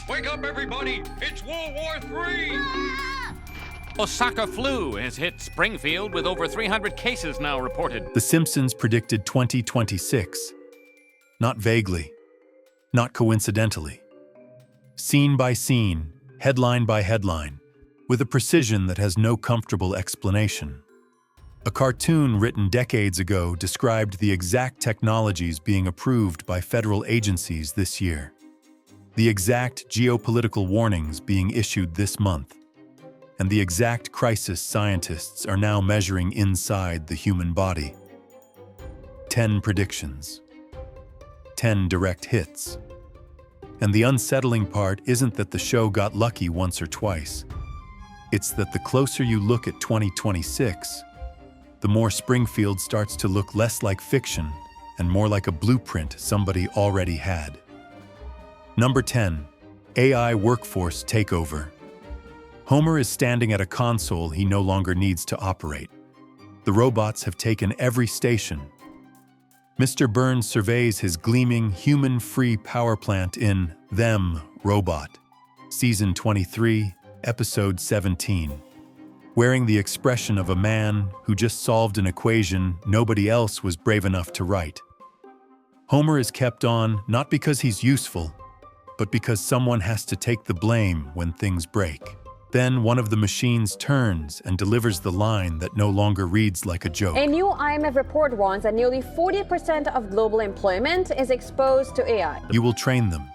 Wake up, everybody! It's World War III! Osaka flu has hit Springfield with over 300 cases now reported. The Simpsons predicted 2026. Not vaguely, not coincidentally. Scene by scene, headline by headline, with a precision that has no comfortable explanation. A cartoon written decades ago described the exact technologies being approved by federal agencies this year. The exact geopolitical warnings being issued this month. And the exact crisis scientists are now measuring inside the human body. 10 predictions. 10 direct hits. And the unsettling part isn't that the show got lucky once or twice. It's that the closer you look at 2026, the more Springfield starts to look less like fiction and more like a blueprint somebody already had. Number 10. AI workforce takeover. Homer is standing at a console he no longer needs to operate. The robots have taken every station. Mr. Burns surveys his gleaming, human-free power plant in Them, Robot, Season 23, Episode 17, wearing the expression of a man who just solved an equation nobody else was brave enough to write. Homer is kept on not because he's useful, but because someone has to take the blame when things break. Then one of the machines turns and delivers the line that no longer reads like a joke. A new IMF report warns that nearly 40% of global employment is exposed to AI. You will train them,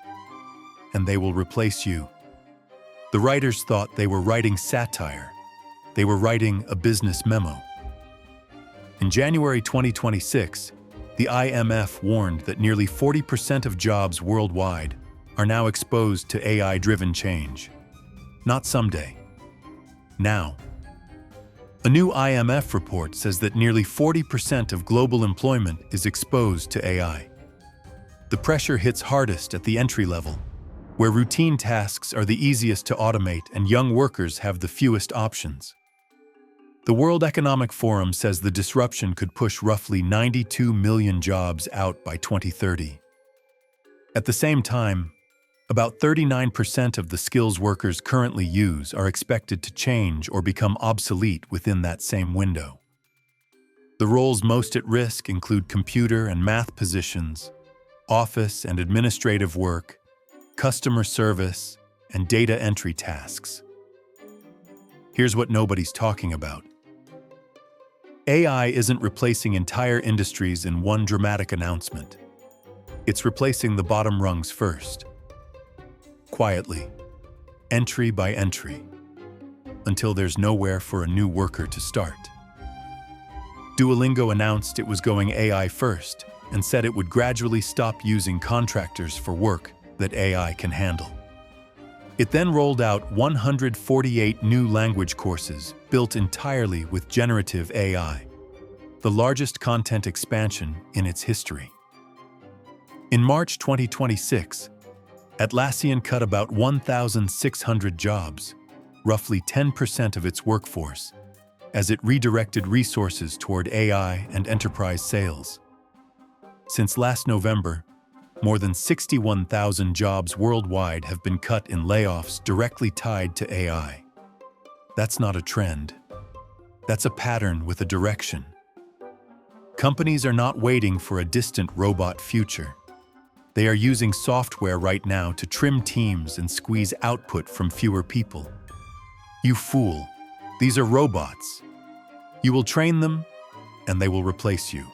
and they will replace you. The writers thought they were writing satire. They were writing a business memo. In January 2026, the IMF warned that nearly 40% of jobs worldwide are now exposed to AI-driven change. Not someday. Now. A new IMF report says that nearly 40% of global employment is exposed to AI. The pressure hits hardest at the entry level, where routine tasks are the easiest to automate and young workers have the fewest options. The World Economic Forum says the disruption could push roughly 92 million jobs out by 2030. At the same time, about 39% of the skills workers currently use are expected to change or become obsolete within that same window. The roles most at risk include computer and math positions, office and administrative work, customer service, and data entry tasks. Here's what nobody's talking about. AI isn't replacing entire industries in one dramatic announcement. It's replacing the bottom rungs first. Quietly, entry by entry, until there's nowhere for a new worker to start. Duolingo announced it was going AI first and said it would gradually stop using contractors for work that AI can handle. It then rolled out 148 new language courses built entirely with generative AI, the largest content expansion in its history. In March 2026, Atlassian cut about 1,600 jobs, roughly 10% of its workforce, as it redirected resources toward AI and enterprise sales. Since last November, more than 61,000 jobs worldwide have been cut in layoffs directly tied to AI. That's not a trend. That's a pattern with a direction. Companies are not waiting for a distant robot future. They are using software right now to trim teams and squeeze output from fewer people. You fool. These are robots. You will train them, and they will replace you.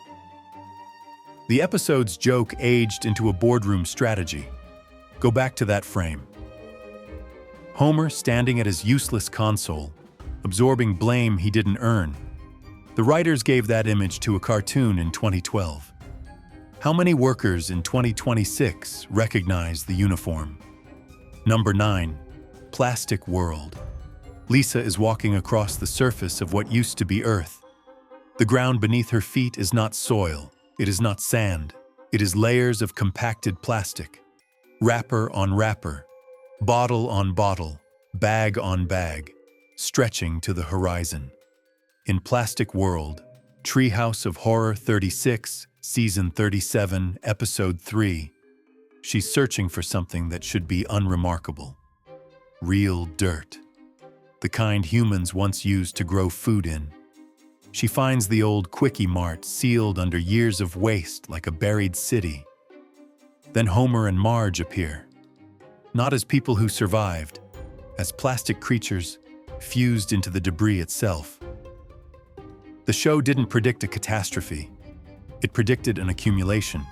The episode's joke aged into a boardroom strategy. Go back to that frame. Homer standing at his useless console, absorbing blame he didn't earn. The writers gave that image to a cartoon in 2012. How many workers in 2026 recognize the uniform? Number 9. Plastic world. Lisa is walking across the surface of what used to be Earth. The ground beneath her feet is not soil, it is not sand, it is layers of compacted plastic. Wrapper on wrapper, bottle on bottle, bag on bag, stretching to the horizon. In Plastic World, Treehouse of Horror 36, Season 37, Episode 3, She's searching for something that should be unremarkable. Real dirt. The kind humans once used to grow food in. She finds the old Quickie Mart sealed under years of waste like a buried city. Then Homer and Marge appear. Not as people who survived, as plastic creatures fused into the debris itself. The show didn't predict a catastrophe. It predicted an accumulation.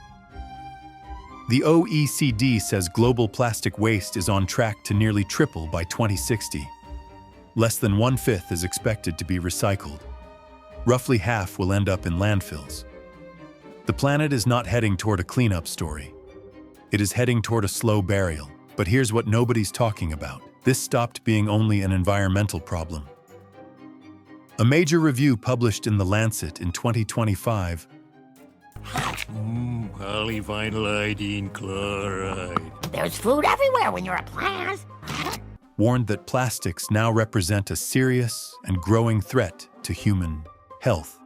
The OECD says global plastic waste is on track to nearly triple by 2060. Less than 1/5 is expected to be recycled. Roughly half will end up in landfills. The planet is not heading toward a cleanup story. It is heading toward a slow burial. But here's what nobody's talking about. This stopped being only an environmental problem. A major review published in The Lancet in 2025 Polyvinyl chloride. There's food everywhere when you're a plant. warned that plastics now represent a serious and growing threat to human health,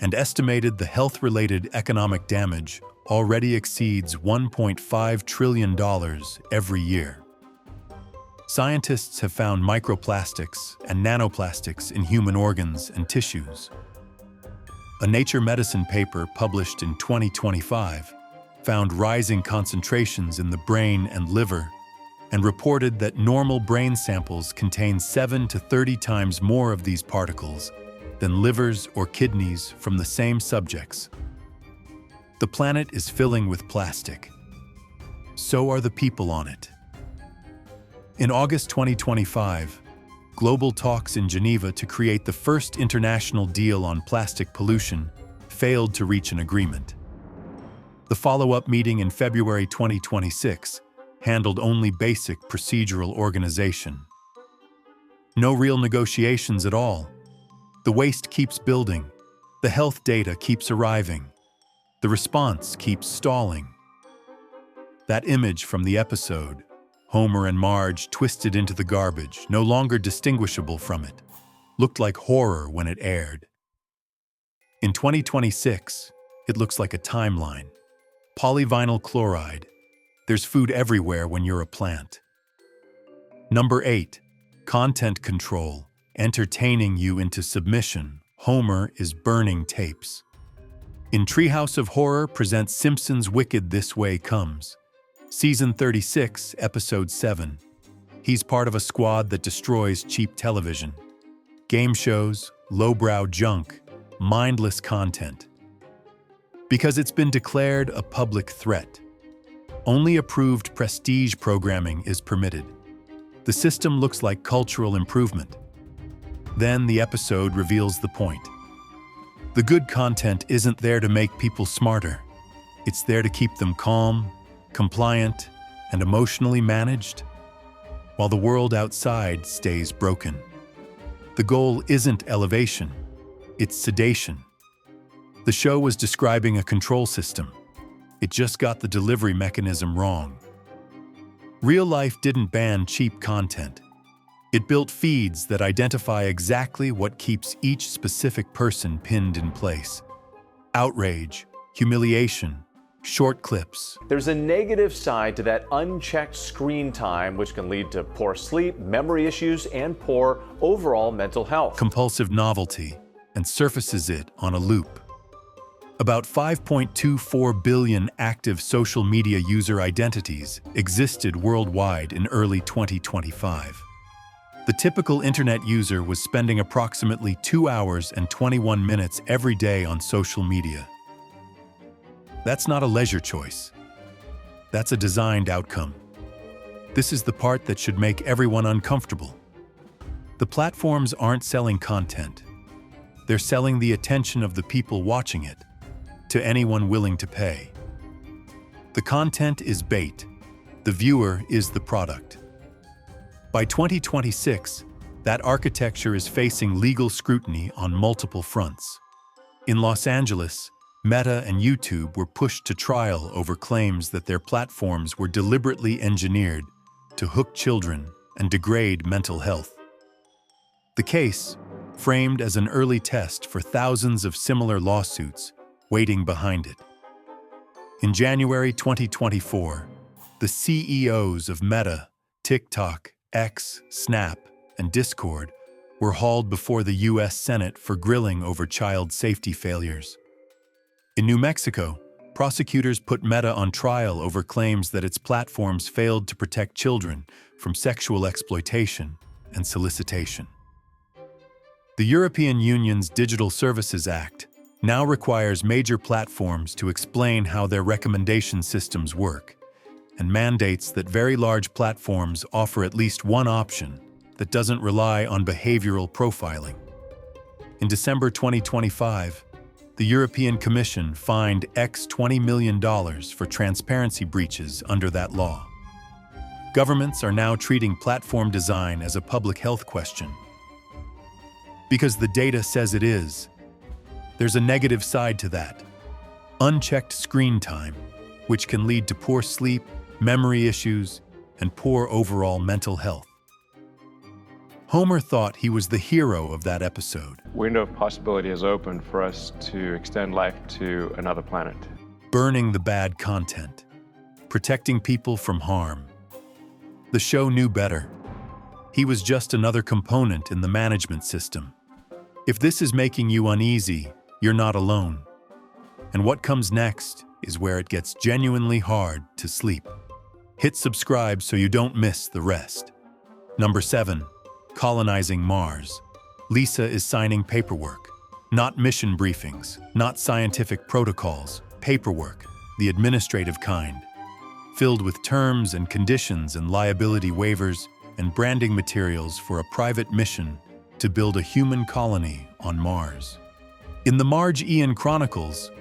and estimated the health-related economic damage already exceeds $1.5 trillion every year. Scientists have found microplastics and nanoplastics in human organs and tissues. A Nature Medicine paper published in 2025 found rising concentrations in the brain and liver and reported that normal brain samples contain 7 to 30 times more of these particles than livers or kidneys from the same subjects. The planet is filling with plastic. So are the people on it. In August 2025, global talks in Geneva to create the first international deal on plastic pollution failed to reach an agreement. The follow-up meeting in February 2026 handled only basic procedural organization. No real negotiations at all. The waste keeps building. The health data keeps arriving. The response keeps stalling. That image from the episode, Homer and Marge twisted into the garbage, no longer distinguishable from it, looked like horror when it aired. In 2026, it looks like a timeline. Polyvinyl chloride. There's food everywhere when you're a plant. Number 8. Content control. Entertaining you into submission. Homer is burning tapes. In Treehouse of Horror presents Simpsons' Wicked This Way Comes. Season 36, Episode 7. He's part of a squad that destroys cheap television. Game shows, lowbrow junk, mindless content. Because it's been declared a public threat. Only approved prestige programming is permitted. The system looks like cultural improvement. Then the episode reveals the point. The good content isn't there to make people smarter. It's there to keep them calm, compliant, and emotionally managed, while the world outside stays broken. The goal isn't elevation, it's sedation. The show was describing a control system. It just got the delivery mechanism wrong. Real life didn't ban cheap content. It built feeds that identify exactly what keeps each specific person pinned in place. Outrage, humiliation, short clips. There's a negative side to that unchecked screen time, which can lead to poor sleep, memory issues, and poor overall mental health. Compulsive novelty, and surfaces it on a loop. About 5.24 billion active social media user identities existed worldwide in early 2025. The typical internet user was spending approximately 2 hours and 21 minutes every day on social media. That's not a leisure choice. That's a designed outcome. This is the part that should make everyone uncomfortable. The platforms aren't selling content. They're selling the attention of the people watching it to anyone willing to pay. The content is bait. The viewer is the product. By 2026, that architecture is facing legal scrutiny on multiple fronts. In Los Angeles, Meta and YouTube were pushed to trial over claims that their platforms were deliberately engineered to hook children and degrade mental health. The case, framed as an early test for thousands of similar lawsuits waiting behind it. In January 2024, the CEOs of Meta, TikTok, X, Snap, and Discord were hauled before the U.S. Senate for grilling over child safety failures. In New Mexico, prosecutors put Meta on trial over claims that its platforms failed to protect children from sexual exploitation and solicitation. The European Union's Digital Services Act now requires major platforms to explain how their recommendation systems work, and mandates that very large platforms offer at least one option that doesn't rely on behavioral profiling. In December 2025, the European Commission fined X $20 million for transparency breaches under that law. Governments are now treating platform design as a public health question. Because the data says it is, there's a negative side to that. Unchecked screen time, which can lead to poor sleep, memory issues, and poor overall mental health. Homer thought he was the hero of that episode. Window of possibility is open for us to extend life to another planet. Burning the bad content, protecting people from harm. The show knew better. He was just another component in the management system. If this is making you uneasy, you're not alone. And what comes next is where it gets genuinely hard to sleep. Hit subscribe so you don't miss the rest. Number 7. Colonizing Mars. Lisa is signing paperwork. Not mission briefings, not scientific protocols, paperwork, the administrative kind. Filled with terms and conditions and liability waivers and branding materials for a private mission to build a human colony on Mars. In the Marge Ian Chronicles,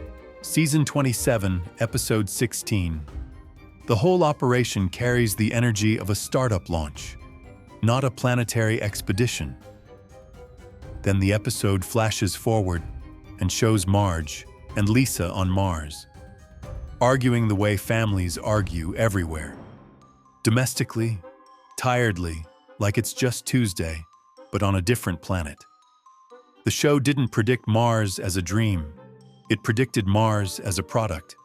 Season 27, Episode 16, the whole operation carries the energy of a startup launch, not a planetary expedition. Then the episode flashes forward and shows Marge and Lisa on Mars, arguing the way families argue everywhere. Domestically, tiredly, like it's just Tuesday, but on a different planet. The show didn't predict Mars as a dream. It predicted Mars as a product.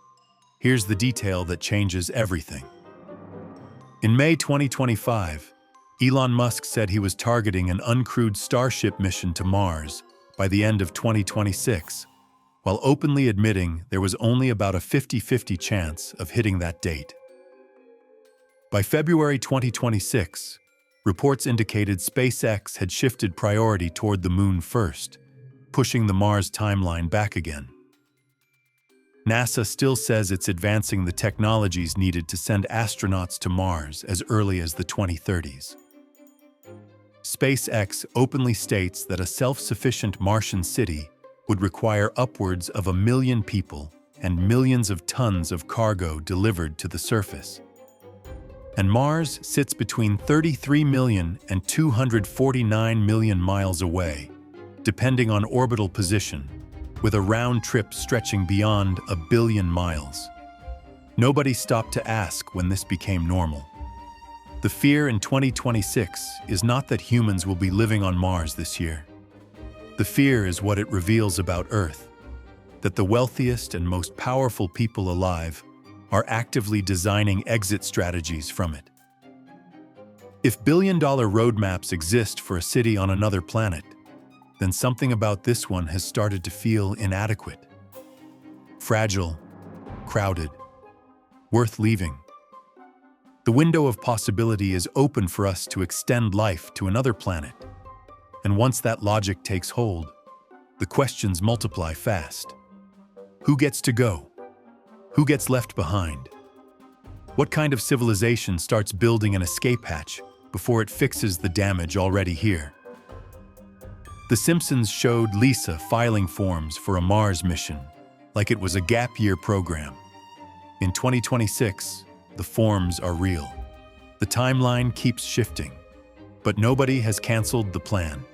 Here's the detail that changes everything. In May 2025, Elon Musk said he was targeting an uncrewed Starship mission to Mars by the end of 2026, while openly admitting there was only about a 50-50 chance of hitting that date. By February 2026, reports indicated SpaceX had shifted priority toward the Moon first, pushing the Mars timeline back again. NASA still says it's advancing the technologies needed to send astronauts to Mars as early as the 2030s. SpaceX openly states that a self-sufficient Martian city would require upwards of 1 million people and millions of tons of cargo delivered to the surface. And Mars sits between 33 million and 249 million miles away, depending on orbital position, with a round trip stretching beyond 1 billion miles. Nobody stopped to ask when this became normal. The fear in 2026 is not that humans will be living on Mars this year. The fear is what it reveals about Earth, that the wealthiest and most powerful people alive are actively designing exit strategies from it. If billion-dollar roadmaps exist for a city on another planet, then something about this one has started to feel inadequate. Fragile, crowded, worth leaving. The window of possibility is open for us to extend life to another planet. And once that logic takes hold, the questions multiply fast. Who gets to go? Who gets left behind? What kind of civilization starts building an escape hatch before it fixes the damage already here? The Simpsons showed Lisa filing forms for a Mars mission, like it was a gap year program. In 2026, the forms are real. The timeline keeps shifting, but nobody has canceled the plan.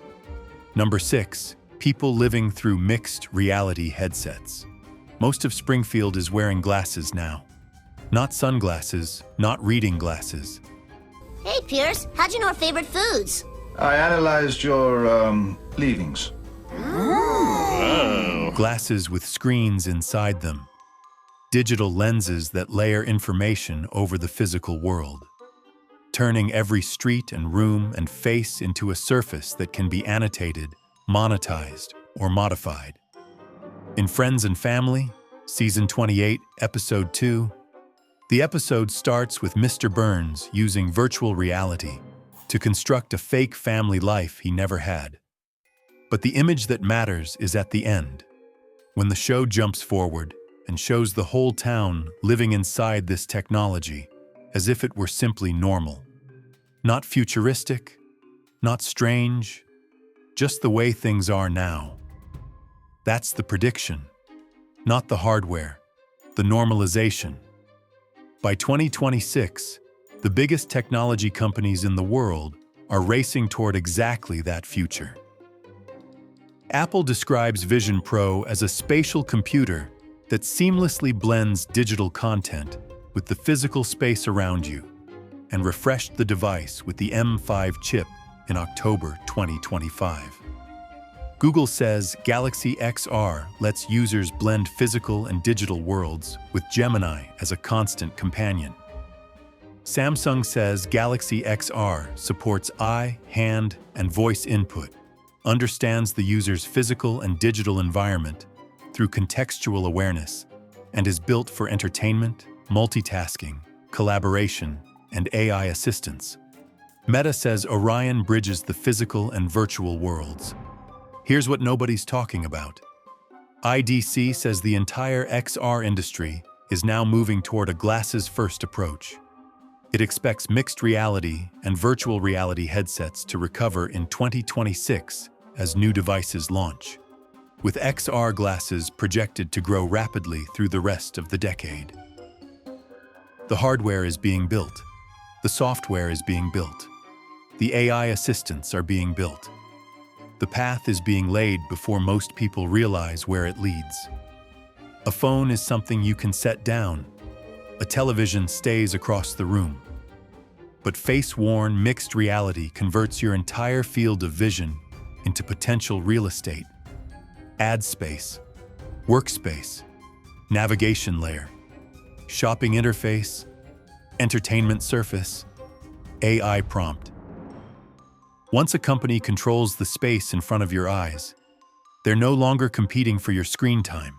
Number 6, people living through mixed reality headsets. Most of Springfield is wearing glasses now. Not sunglasses, not reading glasses. Hey, Pierce, how'd you know our favorite foods? I analyzed your, leavings. Glasses with screens inside them. digital lenses that layer information over the physical world, turning every street and room and face into a surface that can be annotated, monetized, or modified. In Friends and Family, Season 28, Episode 2, the episode starts with Mr. Burns using virtual reality to construct a fake family life he never had. But the image that matters is at the end, when the show jumps forward and shows the whole town living inside this technology as if it were simply normal. Not futuristic, not strange, just the way things are now. That's the prediction, not the hardware, the normalization. By 2026, the biggest technology companies in the world are racing toward exactly that future. Apple describes Vision Pro as a spatial computer that seamlessly blends digital content with the physical space around you, and refreshed the device with the M5 chip in October 2025. Google says Galaxy XR lets users blend physical and digital worlds with Gemini as a constant companion. Samsung says Galaxy XR supports eye, hand, and voice input, understands the user's physical and digital environment through contextual awareness, and is built for entertainment, multitasking, collaboration, and AI assistance. Meta says Orion bridges the physical and virtual worlds. Here's what nobody's talking about. IDC says the entire XR industry is now moving toward a glasses-first approach. It expects mixed reality and virtual reality headsets to recover in 2026 as new devices launch, with XR glasses projected to grow rapidly through the rest of the decade. The hardware is being built. The software is being built. The AI assistants are being built. The path is being laid before most people realize where it leads. A phone is something you can set down. A television stays across the room. But face-worn mixed reality converts your entire field of vision into potential real estate. Ad space, workspace, navigation layer, shopping interface, entertainment surface, AI prompt. Once a company controls the space in front of your eyes, they're no longer competing for your screen time.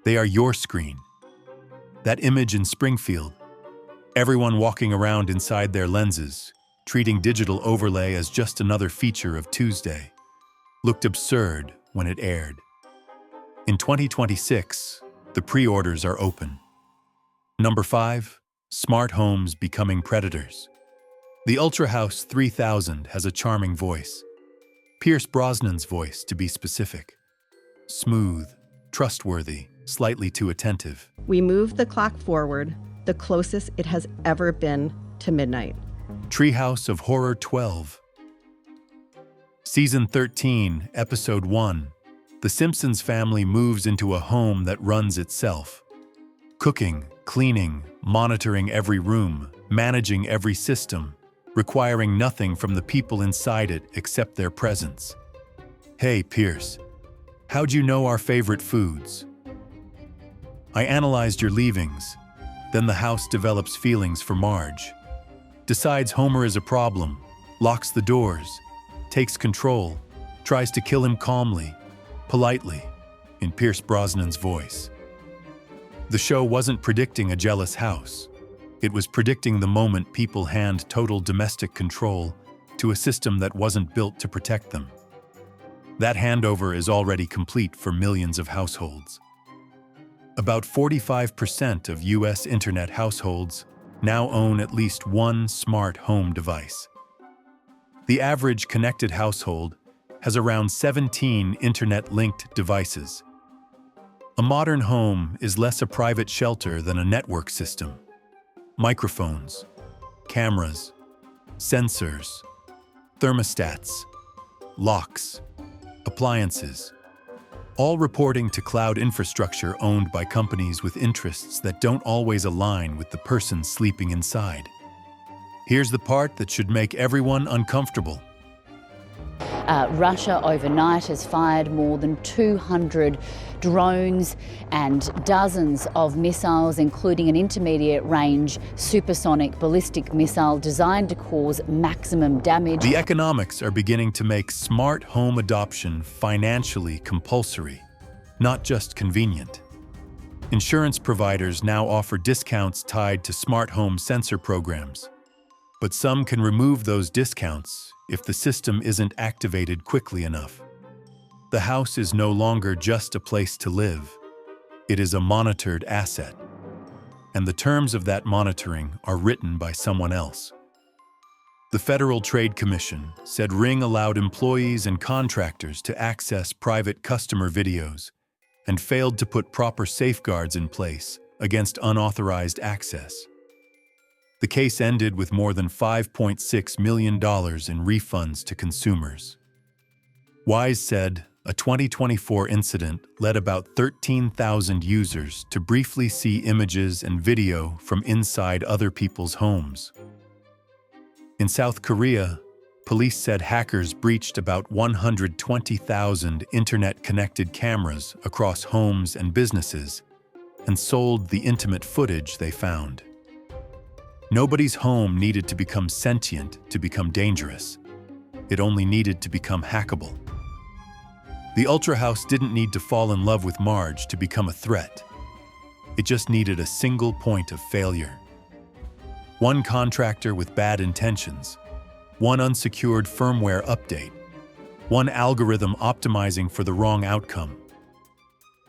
They are your screen. That image in Springfield, everyone walking around inside their lenses, treating digital overlay as just another feature of Tuesday, looked absurd when it aired. In 2026, the pre-orders are open. Number 5, smart homes becoming predators. The Ultra House 3000 has a charming voice. Pierce Brosnan's voice, to be specific. Smooth, trustworthy, slightly too attentive. We moved the clock forward, the closest it has ever been to midnight. Treehouse of Horror 12. Season 13, Episode 1. The Simpsons family moves into a home that runs itself. Cooking, cleaning, monitoring every room, managing every system, requiring nothing from the people inside it except their presence. Hey, Pierce, how'd you know our favorite foods? I analyzed your leavings. Then the house develops feelings for Marge. Decides Homer is a problem, locks the doors, takes control, tries to kill him calmly, politely, in Pierce Brosnan's voice. The show wasn't predicting a jealous house. It was predicting the moment people hand total domestic control to a system that wasn't built to protect them. That handover is already complete for millions of households. About 45% of U.S. internet households now own at least one smart home device. The average connected household has around 17 internet-linked devices. A modern home is less a private shelter than a network system. Microphones, cameras, sensors, thermostats, locks, appliances, all reporting to cloud infrastructure owned by companies with interests that don't always align with the person sleeping inside. Here's the part that should make everyone uncomfortable. Russia overnight has fired more than 200 drones and dozens of missiles, including an intermediate-range supersonic ballistic missile designed to cause maximum damage. The economics are beginning to make smart home adoption financially compulsory, not just convenient. Insurance providers now offer discounts tied to smart home sensor programs, but some can remove those discounts if the system isn't activated quickly enough. The house is no longer just a place to live. It is a monitored asset, and the terms of that monitoring are written by someone else. The Federal Trade Commission said Ring allowed employees and contractors to access private customer videos and failed to put proper safeguards in place against unauthorized access. The case ended with more than $5.6 million in refunds to consumers. Wise said a 2024 incident led about 13,000 users to briefly see images and video from inside other people's homes. In South Korea, police said hackers breached about 120,000 internet-connected cameras across homes and businesses and sold the intimate footage they found. Nobody's home needed to become sentient to become dangerous. It only needed to become hackable. The Ultra House didn't need to fall in love with Marge to become a threat. It just needed a single point of failure. One contractor with bad intentions, one unsecured firmware update, one algorithm optimizing for the wrong outcome.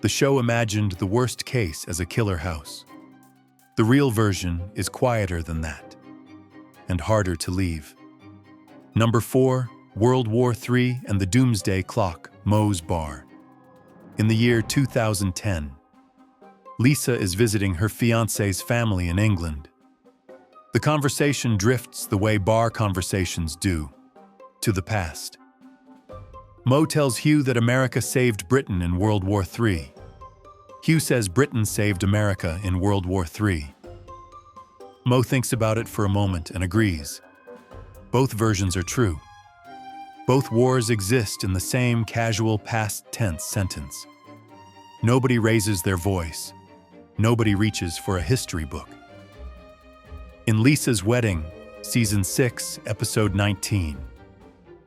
The show imagined the worst case as a killer house. The real version is quieter than that, and harder to leave. Number 4, World War III and the Doomsday Clock, Moe's Bar. In the year 2010, Lisa is visiting her fiancé's family in England. The conversation drifts the way bar conversations do, to the past. Moe tells Hugh that America saved Britain in World War III. Hugh says Britain saved America in World War III. Moe thinks about it for a moment and agrees. Both versions are true. Both wars exist in the same casual past tense sentence. Nobody raises their voice. Nobody reaches for a history book. In Lisa's Wedding, Season 6, Episode 19,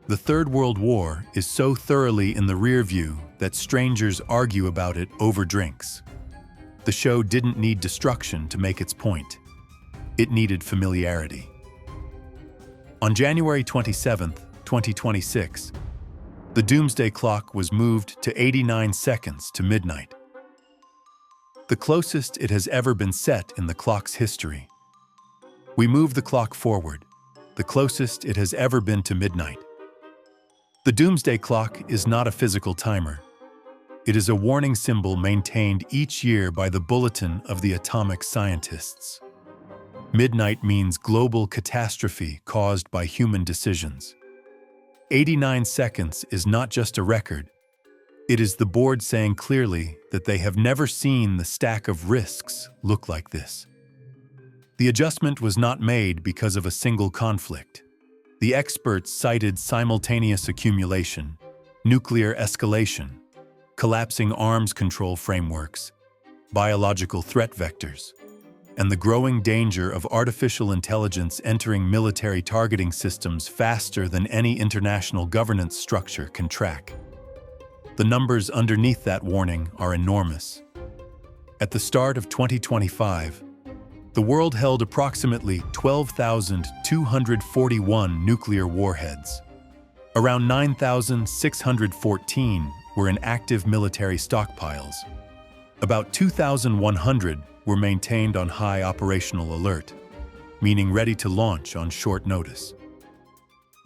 the Third World War is so thoroughly in the rear view that strangers argue about it over drinks. The show didn't need destruction to make its point. It needed familiarity. On January 27, 2026, the Doomsday Clock was moved to 89 seconds to midnight. The closest it has ever been set in the clock's history. We move the clock forward, the closest it has ever been to midnight. The Doomsday Clock is not a physical timer. It is a warning symbol maintained each year by the Bulletin of the Atomic Scientists. Midnight means global catastrophe caused by human decisions. 89 seconds is not just a record. It is the board saying clearly that they have never seen the stack of risks look like this. The adjustment was not made because of a single conflict. The experts cited simultaneous accumulation, nuclear escalation, collapsing arms control frameworks, biological threat vectors, and the growing danger of artificial intelligence entering military targeting systems faster than any international governance structure can track. The numbers underneath that warning are enormous. At the start of 2025, the world held approximately 12,241 nuclear warheads. Around 9,614 were in active military stockpiles. About 2,100 were maintained on high operational alert, meaning ready to launch on short notice.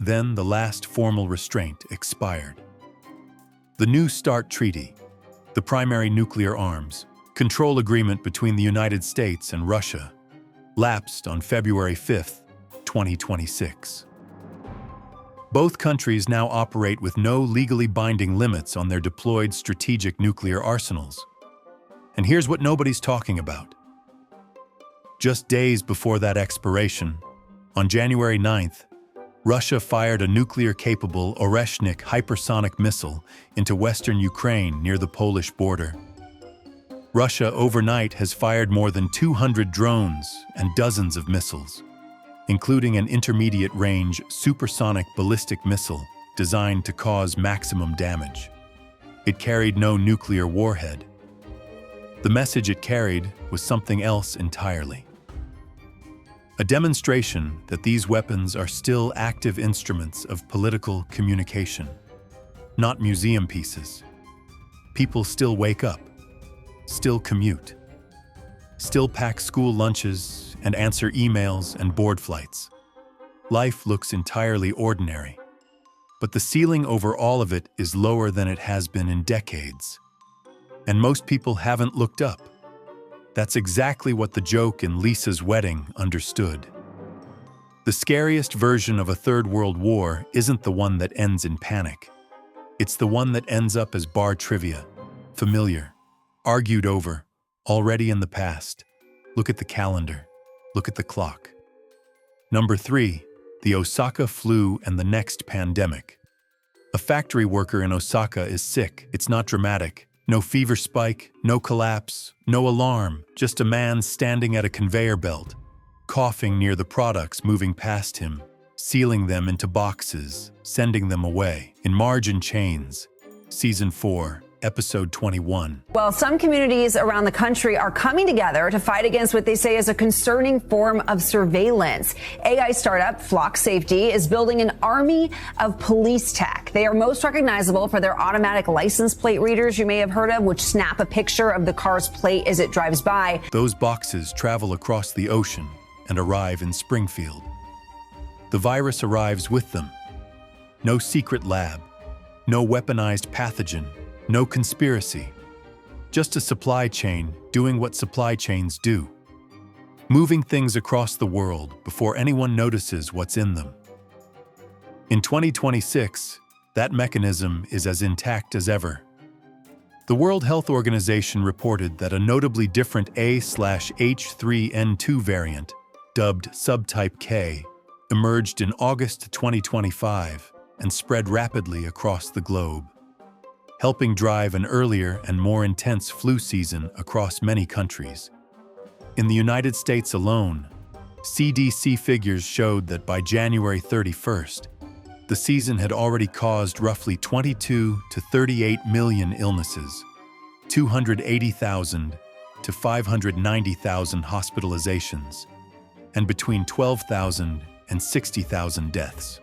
Then the last formal restraint expired. The New START Treaty, the primary nuclear arms control agreement between the United States and Russia, lapsed on February 5, 2026. Both countries now operate with no legally binding limits on their deployed strategic nuclear arsenals. And here's what nobody's talking about. Just days before that expiration, on January 9th, Russia fired a nuclear-capable Oreshnik hypersonic missile into western Ukraine near the Polish border. Russia overnight has fired more than 200 drones and dozens of missiles, including an intermediate-range supersonic ballistic missile designed to cause maximum damage. It carried no nuclear warhead. The message it carried was something else entirely. A demonstration that these weapons are still active instruments of political communication, not museum pieces. People still wake up, still commute, still pack school lunches and answer emails and board flights. Life looks entirely ordinary, but the ceiling over all of it is lower than it has been in decades. And most people haven't looked up. That's exactly what the joke in Lisa's wedding understood. The scariest version of a third world war isn't the one that ends in panic. It's the one that ends up as bar trivia, familiar, argued over, already in the past. Look at the calendar. Look at the clock. Number 3, the Osaka flu and the next pandemic. A factory worker in Osaka is sick. It's not dramatic. No fever spike, no collapse, no alarm, just a man standing at a conveyor belt, coughing near the products moving past him, sealing them into boxes, sending them away. In Margin Chains, Season 4, Episode 21. Well, some communities around the country are coming together to fight against what they say is a concerning form of surveillance. AI startup Flock Safety is building an army of police tech. They are most recognizable for their automatic license plate readers you may have heard of, which snap a picture of the car's plate as it drives by. Those boxes travel across the ocean and arrive in Springfield. The virus arrives with them. No secret lab, no weaponized pathogen, no conspiracy. Just a supply chain doing what supply chains do. Moving things across the world before anyone notices what's in them. In 2026, that mechanism is as intact as ever. The World Health Organization reported that a notably different A/H3N2 variant, dubbed subtype K, emerged in August 2025 and spread rapidly across the globe, helping drive an earlier and more intense flu season across many countries. In the United States alone, CDC figures showed that by January 31st, the season had already caused roughly 22 to 38 million illnesses, 280,000 to 590,000 hospitalizations, and between 12,000 and 60,000 deaths.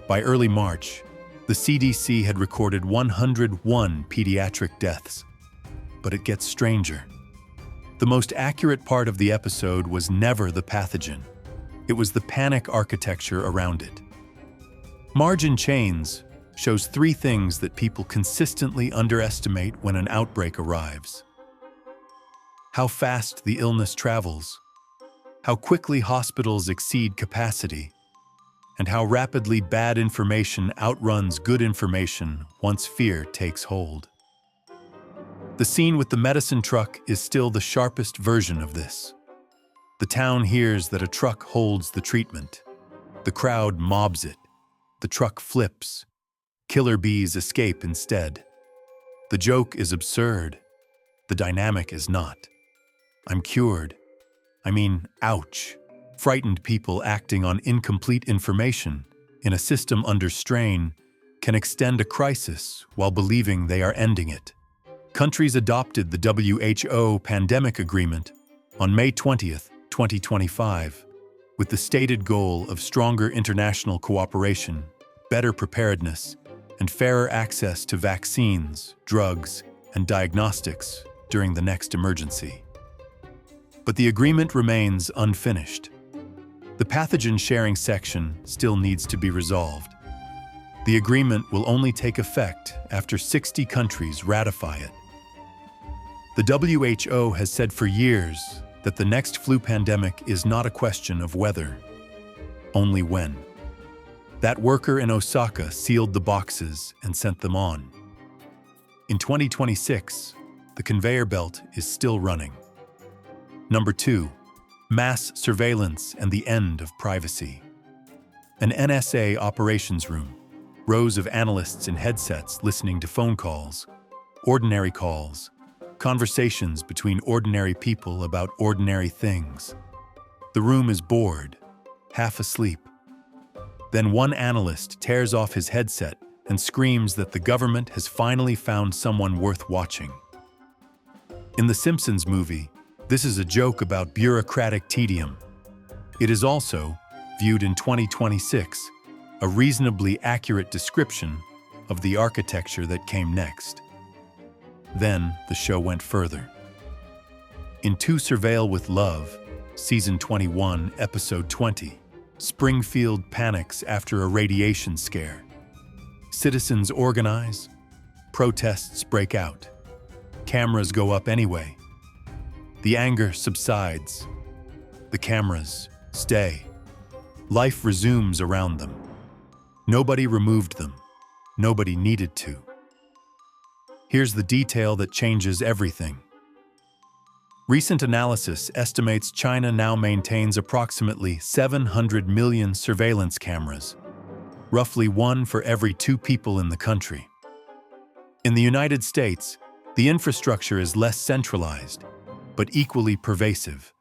By early March, the CDC had recorded 101 pediatric deaths. But it gets stranger. The most accurate part of the episode was never the pathogen. It was the panic architecture around it. Margin Chains shows 3 things that people consistently underestimate when an outbreak arrives. How fast the illness travels, how quickly hospitals exceed capacity, and how rapidly bad information outruns good information once fear takes hold. The scene with the medicine truck is still the sharpest version of this. The town hears that a truck holds the treatment. The crowd mobs it. The truck flips. Killer bees escape instead. The joke is absurd. The dynamic is not. I'm cured. I mean, ouch. Frightened people acting on incomplete information in a system under strain can extend a crisis while believing they are ending it. Countries adopted the WHO pandemic agreement on May 20th, 2025, with the stated goal of stronger international cooperation, better preparedness, and fairer access to vaccines, drugs, and diagnostics during the next emergency. But the agreement remains unfinished. The pathogen sharing section still needs to be resolved. The agreement will only take effect after 60 countries ratify it. The WHO has said for years that the next flu pandemic is not a question of whether, only when. That worker in Osaka sealed the boxes and sent them on. In 2026, the conveyor belt is still running. Number 2, mass surveillance and the end of privacy. An NSA operations room, rows of analysts in headsets listening to phone calls, ordinary calls, conversations between ordinary people about ordinary things. The room is bored, half asleep. Then one analyst tears off his headset and screams that the government has finally found someone worth watching. In the Simpsons movie, this is a joke about bureaucratic tedium. It is also, viewed in 2026, a reasonably accurate description of the architecture that came next. Then the show went further. In To Surveil with Love, Season 21, Episode 20, Springfield panics after a radiation scare. Citizens organize, protests break out. Cameras go up anyway. The anger subsides. The cameras stay. Life resumes around them. Nobody removed them. Nobody needed to. Here's the detail that changes everything. Recent analysis estimates China now maintains approximately 700 million surveillance cameras, roughly one for every 2 people in the country. In the United States, the infrastructure is less centralized, but equally pervasive.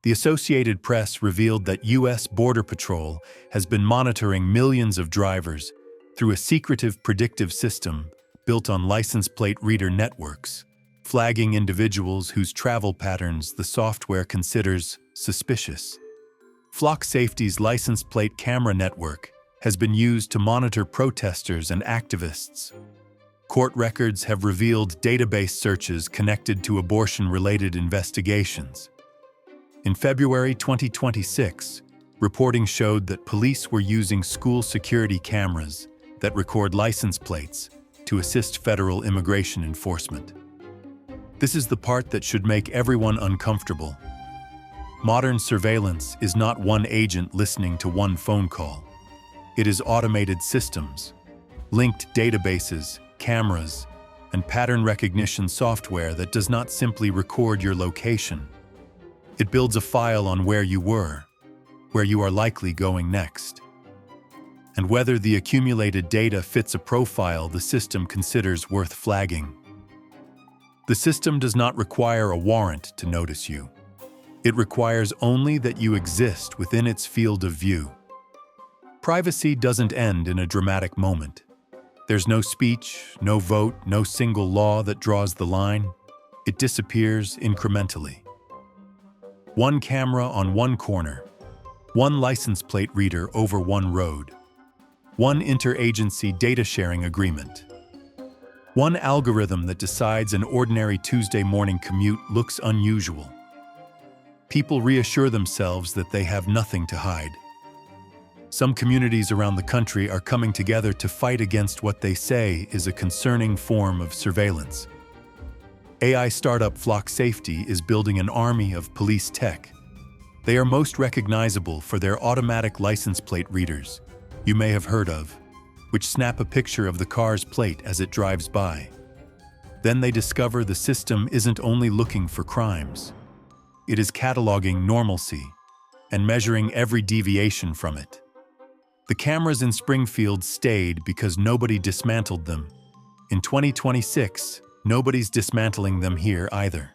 The Associated Press revealed that U.S. Border Patrol has been monitoring millions of drivers through a secretive predictive system built on license plate reader networks, flagging individuals whose travel patterns the software considers suspicious. Flock Safety's license plate camera network has been used to monitor protesters and activists. Court records have revealed database searches connected to abortion-related investigations. In February 2026, reporting showed that police were using school security cameras that record license plates to assist federal immigration enforcement. This is the part that should make everyone uncomfortable. Modern surveillance is not one agent listening to one phone call. It is automated systems, linked databases, cameras, and pattern recognition software that does not simply record your location. It builds a file on where you were, where you are likely going next, and whether the accumulated data fits a profile the system considers worth flagging. The system does not require a warrant to notice you. It requires only that you exist within its field of view. Privacy doesn't end in a dramatic moment. There's no speech, no vote, no single law that draws the line. It disappears incrementally. One camera on one corner, one license plate reader over one road, one interagency data sharing agreement, one algorithm that decides an ordinary Tuesday morning commute looks unusual. People reassure themselves that they have nothing to hide. Some communities around the country are coming together to fight against what they say is a concerning form of surveillance. AI startup Flock Safety is building an army of police tech. They are most recognizable for their automatic license plate readers, you may have heard of, which snap a picture of the car's plate as it drives by. Then they discover the system isn't only looking for crimes. It is cataloging normalcy and measuring every deviation from it. The cameras in Springfield stayed because nobody dismantled them. In 2026, nobody's dismantling them here either.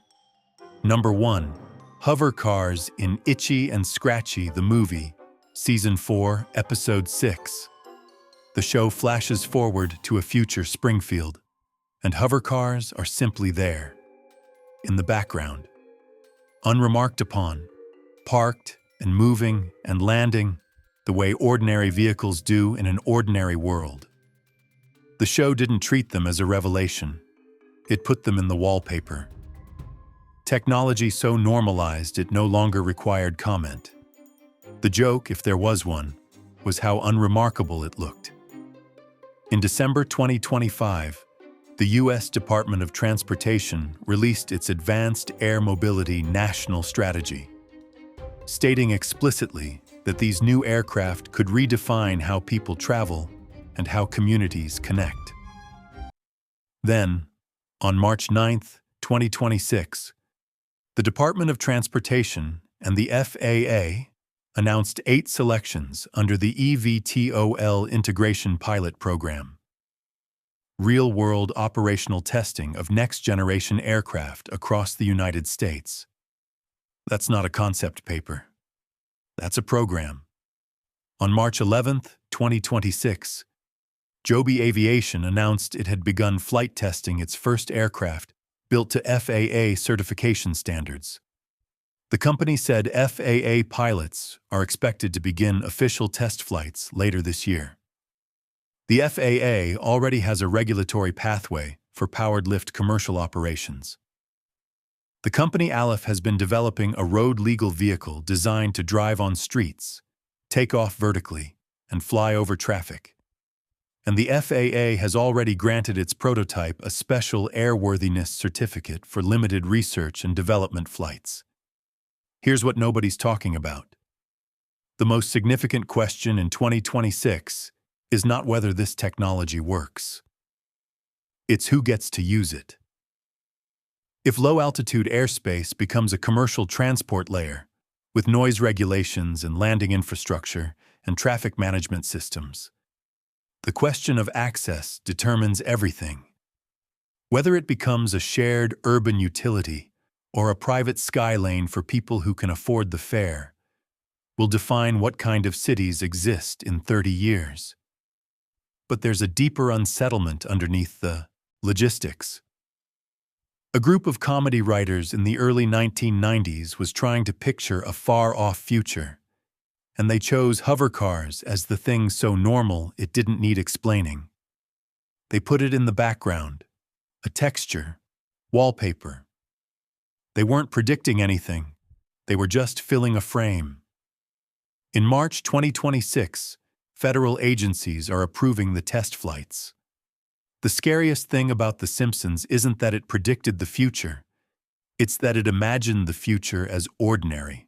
Number 1. Hover cars in Itchy and Scratchy the Movie, Season 4, Episode 6. The show flashes forward to a future Springfield, and hover cars are simply there, in the background, unremarked upon, parked and moving and landing the way ordinary vehicles do in an ordinary world. The show didn't treat them as a revelation. It put them in the wallpaper. Technology so normalized it no longer required comment. The joke, if there was one, was how unremarkable it looked. In December 2025, the U.S. Department of Transportation released its Advanced Air Mobility National Strategy, stating explicitly that these new aircraft could redefine how people travel and how communities connect. Then, on March 9, 2026, the Department of Transportation and the FAA announced 8 selections under the eVTOL Integration Pilot Program. Real-world operational testing of next-generation aircraft across the United States. That's not a concept paper. That's a program. On March 11, 2026, Joby Aviation announced it had begun flight testing its first aircraft built to FAA certification standards. The company said FAA pilots are expected to begin official test flights later this year. The FAA already has a regulatory pathway for powered lift commercial operations. The company Aleph has been developing a road-legal vehicle designed to drive on streets, take off vertically, and fly over traffic. And the FAA has already granted its prototype a special airworthiness certificate for limited research and development flights. Here's what nobody's talking about. The most significant question in 2026 is not whether this technology works. It's who gets to use it. If low-altitude airspace becomes a commercial transport layer, with noise regulations and landing infrastructure and traffic management systems, the question of access determines everything. Whether it becomes a shared urban utility or a private sky lane for people who can afford the fare will define what kind of cities exist in 30 years. But there's a deeper unsettlement underneath the logistics. A group of comedy writers in the early 1990s was trying to picture a far-off future, and they chose hover cars as the thing so normal it didn't need explaining. They put it in the background, a texture, wallpaper. They weren't predicting anything, they were just filling a frame. In March 2026, federal agencies are approving the test flights. The scariest thing about The Simpsons isn't that it predicted the future, it's that it imagined the future as ordinary.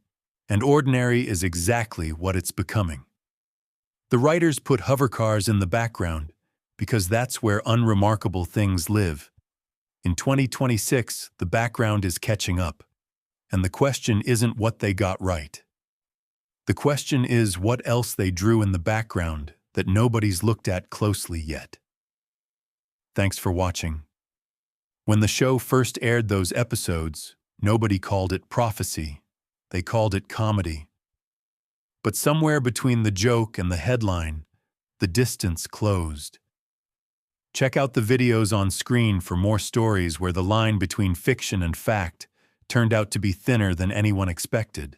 And ordinary is exactly what it's becoming. The writers put hover cars in the background because that's where unremarkable things live. In 2026, the background is catching up, and the question isn't what they got right. The question is what else they drew in the background that nobody's looked at closely yet. Thanks for watching. When the show first aired those episodes, nobody called it prophecy. They called it comedy. But somewhere between the joke and the headline, the distance closed. Check out the videos on screen for more stories where the line between fiction and fact turned out to be thinner than anyone expected.